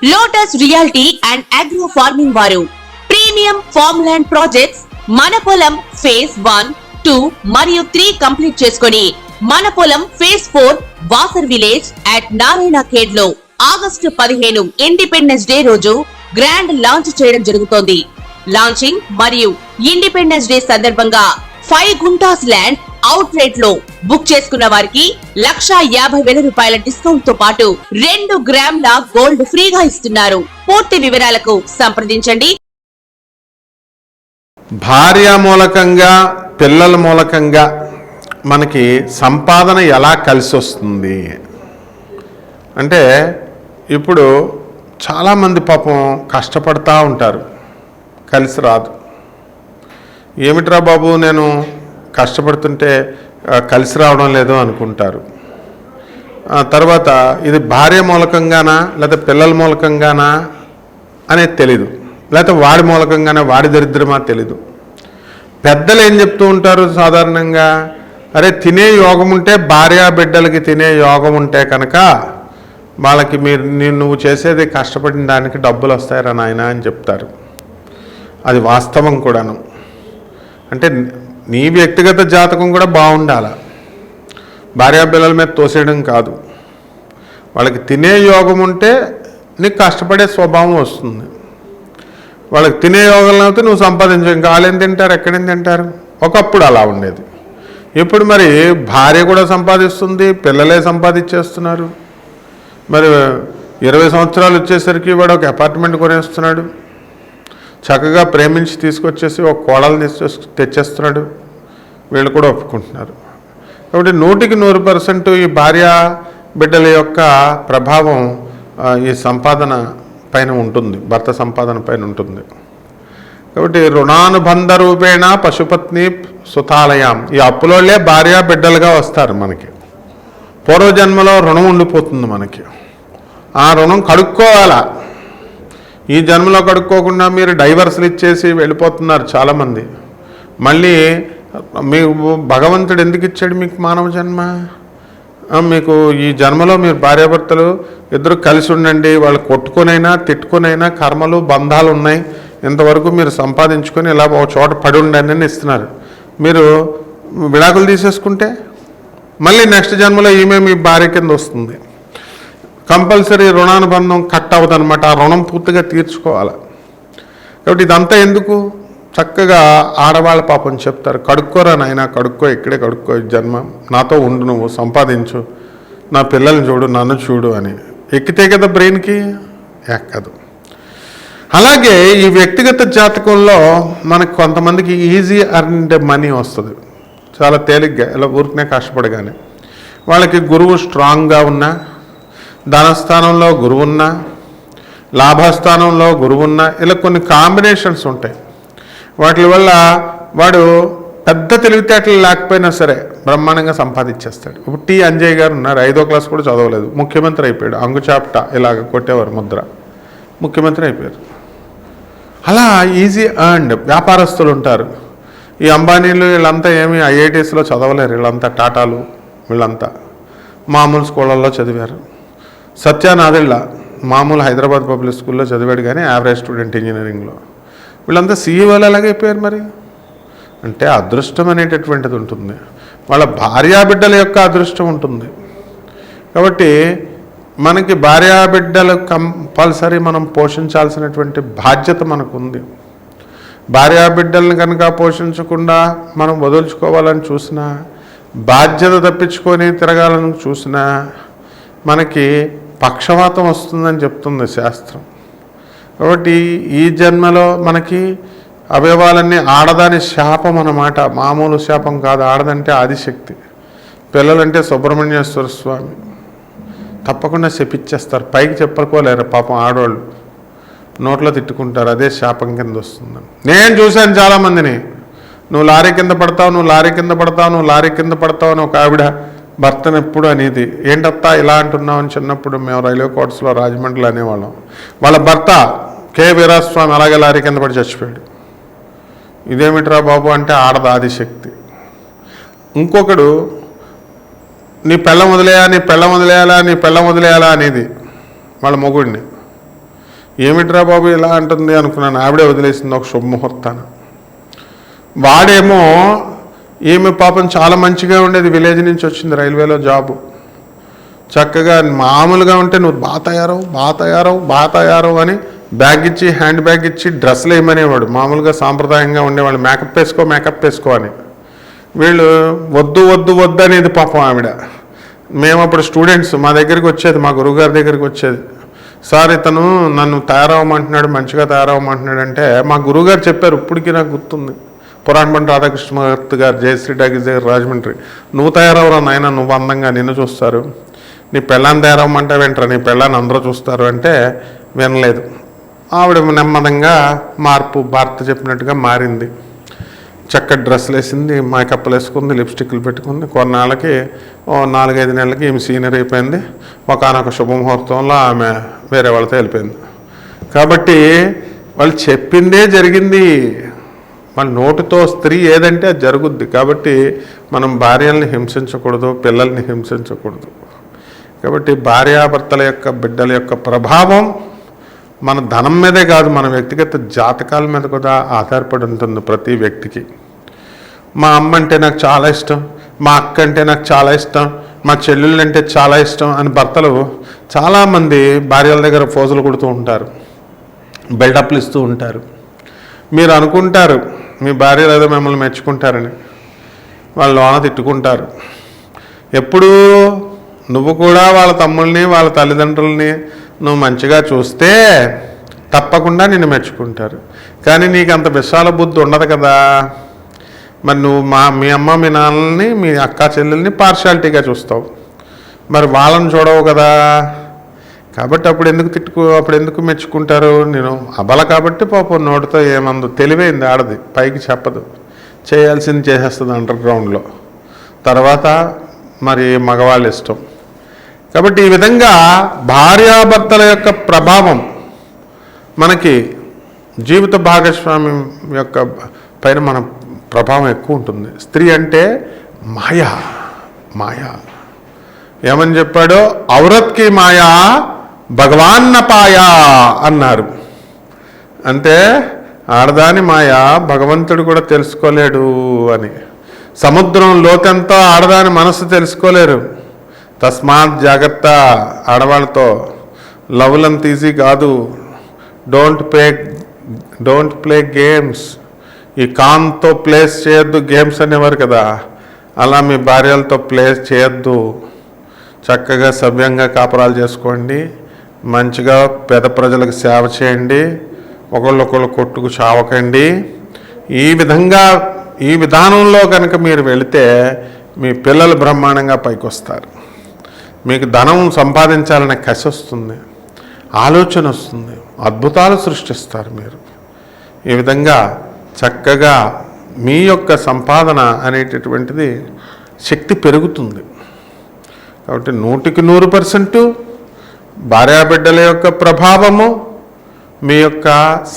Lotus reality and agro farming వారు premium farm land projects మన పొలం ఫేజ్ 1, 2 మరియు 3 కంప్లీట్ చేసుకొని మన పొలం phase 4 Wasar village at Narayana Khed లో ఆగస్టు 15 ఇండిపెండెన్స్ డే రోజు గ్రాండ్ లాంచ్ చేయడం జరుగుతోంది. లాంచింగ్ మరియు ఇండిపెండెన్స్ డే సందర్భంగా 5 గుంటాస్ ల్యాండ్ అవుట్ రేట్ లో బుక్ చేసుకున్న వారికి 1,50,000 రూపాయల డిస్కౌంట్ తో పాటు 2 గ్రాముల గోల్డ్ ఫ్రీగా ఇస్తున్నారు. పూర్తి వివరాలకు సంప్రదించండి. భార్య మూలకంగా పిల్లల మూలకంగా మనకి సంపాదన ఎలా కలిసి వస్తుంది అంటే, ఇప్పుడు చాలామంది పాపం కష్టపడతా ఉంటారు, కలిసి రాదు. ఏమిట్రా బాబు నేను కష్టపడుతుంటే కలిసి రావడం లేదు అనుకుంటారు. తర్వాత ఇది భార్య మూలకంగానా లేదా పిల్లల మూలకంగానా అనేది తెలీదు, లేకపోతే వాడి మూలకంగానే వాడి దరిద్రమా తెలీదు. పెద్దలు ఏం చెప్తూ ఉంటారు సాధారణంగా, అరే తినే యోగం ఉంటే భార్యా బిడ్డలకి తినే యోగం ఉంటే కనుక వాళ్ళకి నువ్వు చేసేది కష్టపడిన దానికి డబ్బులు వస్తాయరా నాయన అని చెప్తారు. అది వాస్తవం కూడాను. అంటే నీ వ్యక్తిగత జాతకం కూడా బాగుండాలి, భార్యా పిల్లల మీద తోసేయడం కాదు. వాళ్ళకి తినే యోగం ఉంటే నీకు కష్టపడే స్వభావం వస్తుంది. వాళ్ళకి తినే యోగం లేకపోతే నువ్వు సంపాదించు. ఇంకా వాళ్ళేం తింటారు, ఎక్కడేం తింటారు? ఒకప్పుడు అలా ఉండేది. ఇప్పుడు మరి భార్య కూడా సంపాదిస్తుంది, పిల్లలే సంపాదించేస్తున్నారు. మరి 20 సంవత్సరాలు వచ్చేసరికి వాడు ఒక అపార్ట్మెంట్ కొనేస్తున్నాడు, చక్కగా ప్రేమించి తీసుకొచ్చేసి ఒక కోడలు తెచ్చేస్తున్నాడు. వీళ్ళు కూడా ఒప్పుకుంటున్నారు. కాబట్టి 100% ఈ భార్య బిడ్డల యొక్క ప్రభావం ఈ సంపాదన పైన ఉంటుంది, భర్త సంపాదన పైన ఉంటుంది. కాబట్టి రుణానుబంధ రూపేణ పశుపత్ని సుతాలయం, ఈ అప్పులోళ్ళే భార్య బిడ్డలుగా వస్తారు. మనకి పూర్వజన్మలో రుణం ఉండిపోతుంది మనకి. ఆ రుణం కడుక్కోవాలా. ఈ జన్మలో కడుక్కోకుండా మీరు డైవర్స్లు ఇచ్చేసి వెళ్ళిపోతున్నారు చాలామంది. మళ్ళీ మీకు భగవంతుడు ఎందుకు ఇచ్చాడు మీకు మానవ జన్మ? మీకు ఈ జన్మలో మీరు భార్యాభర్తలు ఇద్దరు కలిసి ఉండండి, వాళ్ళు కొట్టుకొనైనా తిట్టుకొనైనా కర్మలు బంధాలు ఉన్నాయి, ఇంతవరకు మీరు సంపాదించుకొని ఇలా ఒక చోట పడి ఉండండి అని ఇస్తున్నారు. మీరు విడాకులు తీసేసుకుంటే మళ్ళీ నెక్స్ట్ జన్మలో ఈమె మీ భార్య కింద వస్తుంది. కంపల్సరీ రుణానుబంధం కట్ అవ్వదన్నమాట. ఆ రుణం పూర్తిగా తీర్చుకోవాలి. కాబట్టి ఇదంతా ఎందుకు? చక్కగా ఆడవాళ్ళ పాపం చెప్తారు, కడుక్కోరా నాయన, కడుక్కో, ఇక్కడే కడుక్కో, జన్మ నాతో ఉండు, నువ్వు సంపాదించు, నా పిల్లల్ని చూడు, నన్ను చూడు అని. ఎక్కితే కదా బ్రెయిన్కి, ఎక్కదు. అలాగే ఈ వ్యక్తిగత జాతకంలో మనకు కొంతమందికి ఈజీ అర్న్డ్ మనీ వస్తుంది చాలా తేలిగ్గా, ఇలా ఊరికనే కష్టపడగానే. వాళ్ళకి గురువు స్ట్రాంగ్గా ఉన్నా, ధనస్థానంలో గురువు ఉన్నా, లాభస్థానంలో గురువు ఉన్నా, ఇలా కొన్ని కాంబినేషన్స్ ఉంటాయి. వాటి వల్ల వాడు పెద్ద తెలివితేటలు లేకపోయినా సరే బ్రహ్మాండంగా సంపాదించేస్తాడు. ఇప్పుడు టి అంజయ్ గారు ఉన్నారు, 5వ క్లాస్ కూడా చదవలేదు, ముఖ్యమంత్రి అయిపోయాడు. అంగుచాప్ట ఇలాగ కొట్టేవారు ముద్ర, ముఖ్యమంత్రి అయిపోయారు. అలా ఈజీ అర్న్డ్ వ్యాపారస్తులు ఉంటారు. ఈ అంబానీలు వీళ్ళంతా ఏమీ ఐఐటీస్లో చదవలేరు. వీళ్ళంతా టాటాలు, వీళ్ళంతా మామూలు స్కూళ్ళల్లో చదివారు. సత్యానాదిళ్ళ మామూలు హైదరాబాద్ పబ్లిక్ స్కూల్లో చదివాడు, కానీ యావరేజ్ స్టూడెంట్ ఇంజనీరింగ్లో. వీళ్ళంతా సీఈఓలు ఎలాగైపోయారు మరి? అంటే అదృష్టం అనేటటువంటిది ఉంటుంది, వాళ్ళ భార్యాబిడ్డల యొక్క అదృష్టం ఉంటుంది. కాబట్టి మనకి భార్యాబిడ్డలు కంపల్సరీ మనం పోషించాల్సినటువంటి బాధ్యత మనకు ఉంది. భార్యాబిడ్డలను కనుక పోషించకుండా మనం వదులుచుకోవాలని చూసినా, బాధ్యత తప్పించుకొని తిరగాలని చూసినా మనకి పక్షవాతం వస్తుందని చెప్తుంది శాస్త్రం. కాబట్టి ఈ జన్మలో మనకి అవయవాలన్నీ ఆడదాని శాపం అన్నమాట, మామూలు శాపం కాదు. ఆడదంటే ఆదిశక్తి, పిల్లలంటే సుబ్రహ్మణ్యేశ్వర స్వామి. తప్పకుండా శపిచ్చేస్తారు, పైకి చెప్పుకోలేరు పాపం ఆడవాళ్ళు, నోట్లో తిట్టుకుంటారు, అదే శాపం కింద వస్తుంది. నేను చూశాను చాలామందిని, నువ్వు లారీ కింద పడతావు, నువ్వు లారీ కింద పడతావు, నువ్వు లారీ కింద పడతావు అని ఒక ఆవిడ భర్తను ఎప్పుడు అనేది. ఏంటత్తా ఇలా అంటున్నావు అని చిన్నప్పుడు మేము రైల్వే కోర్ట్స్లో రాజమండ్రిలో అనేవాళ్ళం. వాళ్ళ భర్త కె వీరాస్వామి అలాగే లారీ కింద పడి చచ్చిపోయాడు. ఇదేమిట్రా బాబు అంటే ఆడది ఆదిశక్తి. ఇంకొకడు నీ పెళ్ళం వదిలేయా, నీ పెళ్ళం వదిలేయాలా, నీ పెళ్ళం వదిలేయాలా అనేది వాళ్ళ మొగుడిని. ఏమిట్రా బాబు ఇలా అంటుంది అనుకున్నాను. ఆవిడే వదిలేసింది ఒక శుభముహూర్తాన్ని. వాడేమో ఈమె పాపం చాలా మంచిగా ఉండేది, విలేజ్ నుంచి వచ్చింది, రైల్వేలో జాబు, చక్కగా మామూలుగా ఉంటే నువ్వు బాగా తయారవు అని బ్యాగ్ ఇచ్చి, హ్యాండ్ బ్యాగ్ ఇచ్చి డ్రెస్సులు వేయమనేవాడు. మామూలుగా సాంప్రదాయంగా ఉండేవాళ్ళు, మేకప్ వేసుకో అని. వీళ్ళు వద్దు అనేది పాపం ఆవిడ. మేము అప్పుడు స్టూడెంట్స్, మా దగ్గరికి వచ్చేది, మా గురువుగారి దగ్గరికి వచ్చేది, సార్ ఇతను నన్ను తయారవ్వమంటున్నాడు, మంచిగా తయారవ్వమంటున్నాడు అంటే మా గురువుగారు చెప్పారు, ఇప్పటికీ నాకు గుర్తుంది, పురాణపండి రాధాకృష్ణమూర్తి గారు, జయశ్రీ టాకీస్ దగ్గర రాజమండ్రి, నువ్వు తయారవరా నాయన, నువ్వు అందంగా నిన్ను చూస్తారు, నీ పెళ్ళాన్ని తయారవ్వమంటే వెంటరా, నీ పెళ్ళాన్ని అందరూ చూస్తారు అంటే వినలేదు. ఆవిడ నెమ్మదంగా భారత చెప్పినట్టుగా మారింది. చక్కటి డ్రెస్సులు వేసింది, మేకప్లు వేసుకుంది, లిప్స్టిక్లు పెట్టుకుంది. కొన్నాళ్ళకి 4-5 నెలలకి ఈమె సీనియర్ అయిపోయింది. ఒకనొక శుభముహూర్తంలో ఆమె వేరే వాళ్ళతో వెళ్ళిపోయింది. కాబట్టి వాళ్ళు చెప్పిందే జరిగింది. మన నోటితో స్త్రీ ఏదంటే అది జరుగుద్ది. కాబట్టి మనం భార్యల్ని హింసించకూడదు, పిల్లల్ని హింసించకూడదు. కాబట్టి భార్యాభర్తల యొక్క బిడ్డల యొక్క ప్రభావం మన ధనం మీదే కాదు, మన వ్యక్తిగత జాతకాల మీద కూడా ఆధారపడి ఉంటుంది ప్రతి వ్యక్తికి. మా అమ్మ అంటే నాకు చాలా ఇష్టం, మా అక్క అంటే నాకు చాలా ఇష్టం, మా చెల్లెళ్ళు అంటే చాలా ఇష్టం అని భర్తలు చాలామంది భార్యల దగ్గర ఫోజులు కొడుతూ ఉంటారు, బిల్డప్లు ఇస్తూ ఉంటారు. మీరు అనుకుంటారు మీ భార్యలు ఏదో మిమ్మల్ని మెచ్చుకుంటారని, వాళ్ళు లోన తిట్టుకుంటారు. ఎప్పుడూ నువ్వు కూడా వాళ్ళ తమ్ముళ్ళని, వాళ్ళ తల్లిదండ్రులని నువ్వు మంచిగా చూస్తే తప్పకుండా నిన్ను మెచ్చుకుంటారు. కానీ నీకు అంత విశాల బుద్ధి ఉండదు కదా. మరి నువ్వు మీ అమ్మ మీ నాన్నల్ని, మీ అక్క చెల్లెల్ని పార్షాలిటీగా చూస్తావు, మరి వాళ్ళని చూడవు కదా. కాబట్టి అప్పుడు ఎందుకు మెచ్చుకుంటారు? నేను అబల కాబట్టి పాపం నోటితో ఏమందు, తెలివైంది ఆడది, పైకి చెప్పదు, చేయాల్సింది చేసేస్తుంది అండర్ గ్రౌండ్లో. తర్వాత మరి మగవాళ్ళ ఇష్టం. కాబట్టి ఈ విధంగా భార్యాభర్తల యొక్క ప్రభావం మనకి జీవిత భాగస్వామ్యం యొక్క పైన మన ప్రభావం ఎక్కువ ఉంటుంది. స్త్రీ అంటే మాయా ఏమని చెప్పాడో, ఔరత్కి మాయా భగవాన్న పాయా అన్నారు. అంటే ఆడదాని మాయ భగవంతుడు కూడా తెలుసుకోలేడు అని. సముద్రం లోతంతో ఆడదాని మనసు తెలుసుకోలేరు. తస్మాత్ జాగ్రత్త ఆడవాళ్ళతో. లవ్లంత ఈజీ కాదు. Don't play games. ఈ కామ్తో ప్లేస్ చేయొద్దు గేమ్స్ అనేవారు కదా, అలా మీ భార్యలతో ప్లేస్ చేయొద్దు. చక్కగా సవ్యంగా కాపురాలు చేసుకోండి, మంచిగా పేద ప్రజలకు సేవ చేయండి, ఒకళ్ళొకళ్ళు కొట్టుకు చావకండి. ఈ విధానంలో కనుక మీరు వెళితే మీ పిల్లలు బ్రహ్మాండంగా పైకి వస్తారు. మీకు ధనం సంపాదించాలనే కసి వస్తుంది, ఆలోచన వస్తుంది, అద్భుతాలు సృష్టిస్తారు మీరు. ఈ విధంగా చక్కగా మీ యొక్క సంపాదన అనేటటువంటిది శక్తి పెరుగుతుంది. కాబట్టి 100% భార్యాబిడ్డల యొక్క ప్రభావము మీ యొక్క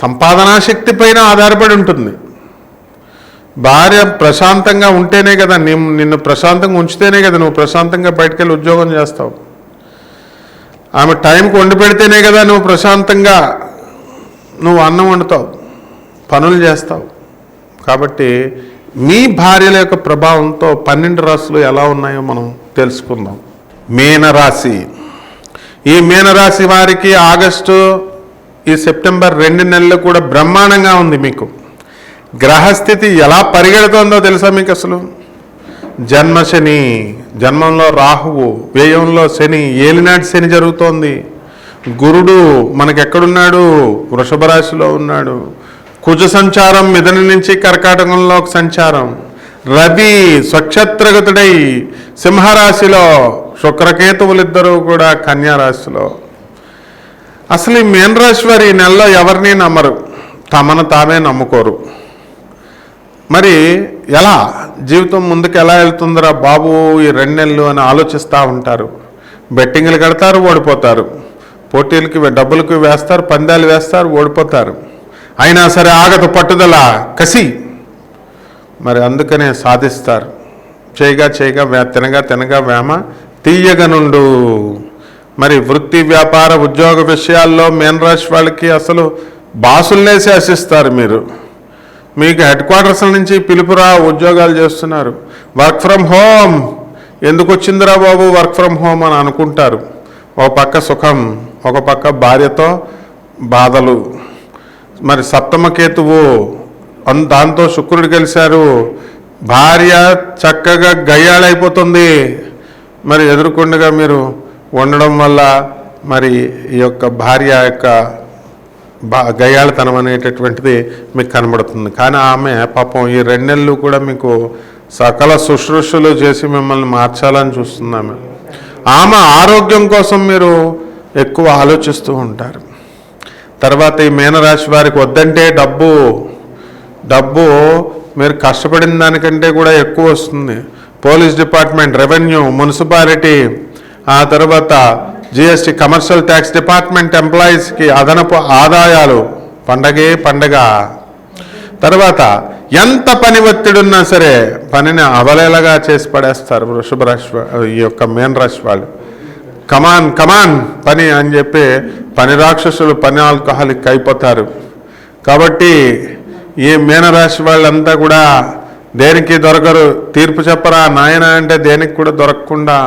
సంపాదనా శక్తి పైన ఆధారపడి ఉంటుంది. భార్య ప్రశాంతంగా ఉంటేనే కదా, నిన్ను ప్రశాంతంగా ఉంచితేనే కదా నువ్వు ప్రశాంతంగా బయటకు వెళ్ళి ఉద్యోగం చేస్తావు. ఆమె టైంకి వండి పెడితేనే కదా నువ్వు ప్రశాంతంగా అన్నం వండుతావు, పనులు చేస్తావు. కాబట్టి మీ భార్యల యొక్క ప్రభావంతో 12 రాశులు ఎలా ఉన్నాయో మనం తెలుసుకుందాం. మీనరాశి. ఈ మీనరాశి వారికి ఆగస్టు, ఈ సెప్టెంబర్ 2 నెలలు కూడా బ్రహ్మాండంగా ఉంది. మీకు గ్రహస్థితి ఎలా పరిగెడుతోందో తెలుసా మీకు? అసలు జన్మశని, జన్మంలో రాహువు, వ్యయంలో శని, ఏలినాటి శని జరుగుతోంది. గురుడు మనకెక్కడున్నాడు? వృషభ రాశిలో ఉన్నాడు. కుజ సంచారం మిథునం నుంచి కర్కాటకంలోకి సంచారం. రవి స్వక్షత్రగతుడై సింహరాశిలో, శుక్రకేతువులిద్దరూ కూడా కన్యారాశిలో. అసలు ఈ మీనరాశి వారు ఈ నెలలో ఎవరిని నమ్మరు, తమను తామే నమ్ముకోరు. మరి ఎలా జీవితం ముందుకు ఎలా వెళ్తుందిరా బాబు ఈ 2 నెలలు అని ఆలోచిస్తూ ఉంటారు. బెట్టింగ్లు కడతారు, ఓడిపోతారు. పోటీలకి డబ్బులకి వేస్తారు, పందాలు వేస్తారు, ఓడిపోతారు. అయినా సరే ఆగదు పట్టుదల, కసి. మరి అందుకనే సాధిస్తారు. చేయగా తినగా వేమ తీయగనుండు. మరి వృత్తి వ్యాపార ఉద్యోగ విషయాల్లో మీనరాశి వాళ్ళకి అసలు బాసుల్నే శాసిస్తారు. మీకు హెడ్ క్వార్టర్స్ నుంచి పిలుపురా, ఉద్యోగాలు చేస్తున్నారు, వర్క్ ఫ్రమ్ హోమ్ ఎందుకు వచ్చిందిరా బాబు వర్క్ ఫ్రమ్ హోమ్ అని అనుకుంటారు. ఒక పక్క సుఖం, ఒక పక్క భార్యతో బాధలు. మరి సప్తమకేతువు దాంతో శుక్రుడు కలిశారు, భార్య చక్కగా గయ్యాళైపోతుంది. మరి ఎదురుకొండగా మీరు ఉండడం వల్ల మరి ఈ యొక్క భార్య యొక్క గయ్యాళతనం అనేటటువంటిది మీకు కనబడుతుంది. కానీ ఆమె పాపం ఈ 2 నెలలు కూడా మీకు సకల శుశ్రూషలు చేసి మిమ్మల్ని మార్చాలని చూస్తుంది. ఆమె ఆరోగ్యం కోసం మీరు ఎక్కువ ఆలోచిస్తూ ఉంటారు. తర్వాత ఈ మీనరాశి వారికి వద్దంటే డబ్బు మీరు కష్టపడిన దానికంటే కూడా ఎక్కువ వస్తుంది. పోలీస్ డిపార్ట్మెంట్, రెవెన్యూ, మున్సిపాలిటీ, ఆ తర్వాత జిఎస్టీ, కమర్షియల్ ట్యాక్స్ డిపార్ట్మెంట్ ఎంప్లాయీస్కి అదనపు ఆదాయాలు, పండగ. తర్వాత ఎంత పని ఒత్తిడి ఉన్నా సరే పనిని అవలేలగా చేసి పడేస్తారు వృషభ రాశి, ఈ యొక్క మీనరాశి వాళ్ళు. కమాన్ పని అని చెప్పి పని రాక్షసులు, పని ఆల్కహాలిక్ అయిపోతారు. కాబట్టి ఈ మీనరాశి వాళ్ళంతా కూడా దేనికి దొరకరు. తీర్పు చెప్పరా నాయన అంటే దేనికి కూడా దొరకకుండా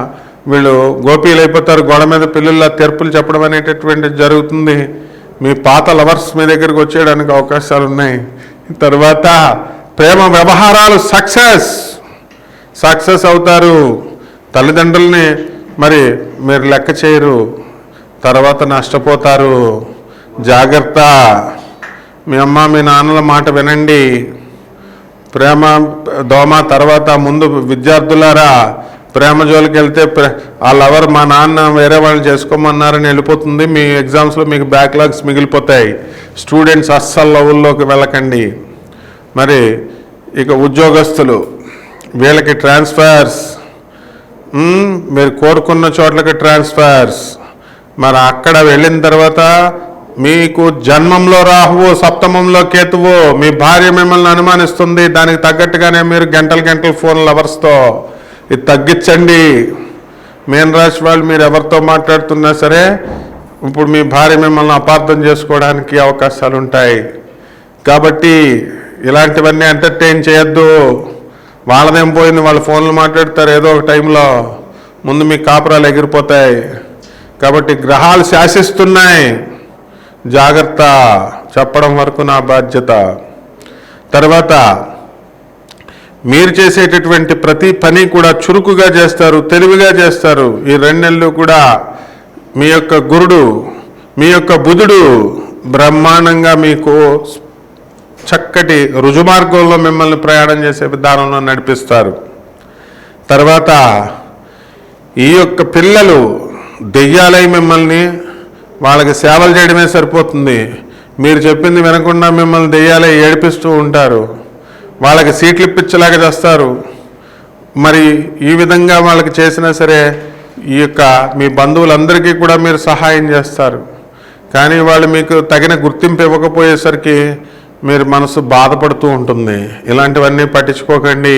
వీళ్ళు గోపీలు అయిపోతారు. గోడ మీద పిల్లల తీర్పులు చెప్పడం అనేటటువంటిది జరుగుతుంది. మీ పాత లవర్స్ మీ దగ్గరికి వచ్చేయడానికి అవకాశాలు ఉన్నాయి. తర్వాత ప్రేమ వ్యవహారాలు సక్సెస్ అవుతారు. తల్లిదండ్రుల్ని మరి మీరు లెక్క చేయరు, తర్వాత నష్టపోతారు. జాగ్రత్త. మీ అమ్మ మీ నాన్నల మాట వినండి. ప్రేమ దోమ. తర్వాత ముందు విద్యార్థులారా, ప్రేమ జోలికి వెళ్తే ఆ లవర్ మా నాన్న వేరే వాళ్ళు చేసుకోమన్నారని వెళ్ళిపోతుంది. మీ ఎగ్జామ్స్లో మీకు బ్యాక్లాగ్స్ మిగిలిపోతాయి. స్టూడెంట్స్ అస్సలు లవ్ల్లోకి వెళ్ళకండి. మరి ఇక ఉద్యోగస్తులు, వీళ్ళకి ట్రాన్స్ఫర్స్, మీరు కోరుకున్న చోట్లకి ట్రాన్స్ఫర్స్. మరి అక్కడ వెళ్ళిన తర్వాత మీకు జన్మంలో రాహువు, సప్తమంలో కేతువు, మీ భార్య మిమ్మల్ని అనుమానిస్తుంది. దానికి తగ్గట్టుగానే మీరు గంటలు ఫోన్ లవర్స్తో ఇది తగ్గించండి. మీనరాశి వాళ్ళు మీరు ఎవరితో మాట్లాడుతున్నా సరే ఇప్పుడు మీ భార్య మిమ్మల్ని అపార్థం చేసుకోవడానికి అవకాశాలు ఉంటాయి. కాబట్టి ఇలాంటివన్నీ ఎంటర్టైన్ చేయొద్దు. వాళ్ళదేం పోయింది, వాళ్ళ ఫోన్లు మాట్లాడతారు ఏదో ఒక టైంలో, ముందు మీ కాపురాలు ఎగిరిపోతాయి. కాబట్టి గ్రహాలు శాసిస్తున్నాయి, జాగ్రత్త. చెప్పడం వరకు నా బాధ్యత. తర్వాత మీరు చేసేటటువంటి ప్రతి పని కూడా చురుకుగా చేస్తారు, తెలివిగా చేస్తారు. ఈ 2 నెలలు కూడా మీ యొక్క గురుడు, మీ యొక్క బుధుడు బ్రహ్మాండంగా మీకు చక్కటి రుజుమార్గంలో మిమ్మల్ని ప్రయాణం చేసే విధానంలో నడిపిస్తారు. తర్వాత ఈ యొక్క పిల్లలు దెయ్యాలై మిమ్మల్ని, వాళ్ళకి సేవలు చేయడమే సరిపోతుంది. మీరు చెప్పింది వినకుండా మిమ్మల్ని దెయ్యాలై ఏడిపిస్తూ ఉంటారు. వాళ్ళకి సీట్లు ఇప్పించేలాగా చేస్తారు. మరి ఈ విధంగా వాళ్ళకి చేసినా సరే ఈ యొక్క మీ బంధువులందరికీ కూడా మీరు సహాయం చేస్తారు. కానీ వాళ్ళు మీకు తగిన గుర్తింపు ఇవ్వకపోయేసరికి మీరు మనసు బాధపడుతూ ఉంటుంది. ఇలాంటివన్నీ పట్టించుకోకండి,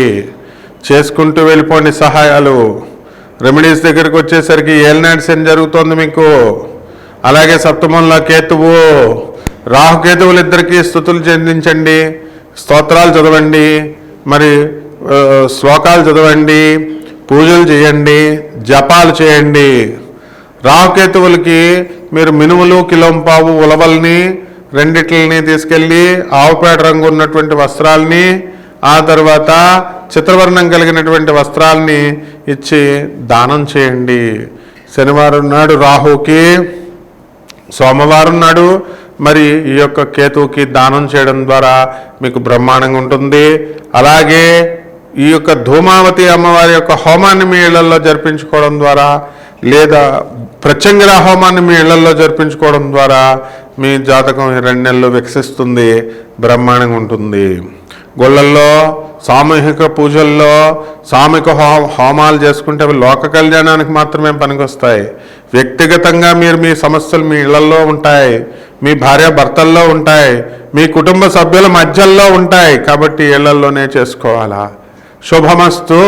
చేసుకుంటూ వెళ్ళిపోండి సహాయాలు. రెమెడీస్ దగ్గరికి వచ్చేసరికి ఏలినాటి శని జరుగుతోంది మీకు. అలాగే సప్తమంలో కేతువు, రాహుకేతువులు ఇద్దరికీ స్తుతులు చెందించండి, స్తోత్రాలు చదవండి, మరి శ్లోకాలు చదవండి, పూజలు చేయండి, జపాలు చేయండి. రాహుకేతువులకి మీరు మినుములు, కిలోంపావు ఉలవల్ని రెండిట్లని తీసుకెళ్ళి ఆవుపేట రంగు ఉన్నటువంటి వస్త్రాలని, ఆ తర్వాత చిత్రవర్ణం కలిగినటువంటి వస్త్రాలని ఇచ్చి దానం చేయండి. శనివారం నాడు రాహుకి, సోమవారం నాడు మరి ఈ యొక్క కేతువుకి దానం చేయడం ద్వారా మీకు బ్రహ్మాండంగా ఉంటుంది. అలాగే ఈ యొక్క ధూమావతి అమ్మవారి యొక్క హోమాన్ని మీ ఇళ్లలో జరిపించుకోవడం ద్వారా, లేదా ప్రత్యంగిర హోమాన్ని మీ ఇళ్లలో జరిపించుకోవడం ద్వారా మీ జాతకం 2 నెలలు వికసిస్తుంది, బ్రహ్మాండంగా ఉంటుంది. గుళ్ళల్లో సామూహిక పూజల్లో సామూహిక హోమాలు చేసుకుంటే అవి లోక కళ్యాణానికి మాత్రమే పనికొస్తాయి. వ్యక్తిగతంగా మీరు మీ సమస్యలు మీ ఇళ్లలో ఉంటాయి, మీ భార్య భర్తల్లో ఉంటాయి, మీ కుటుంబ సభ్యుల మధ్యలో ఉంటాయి. కాబట్టి ఇళ్లలోనే చేసుకోవాలా. శుభమస్తు.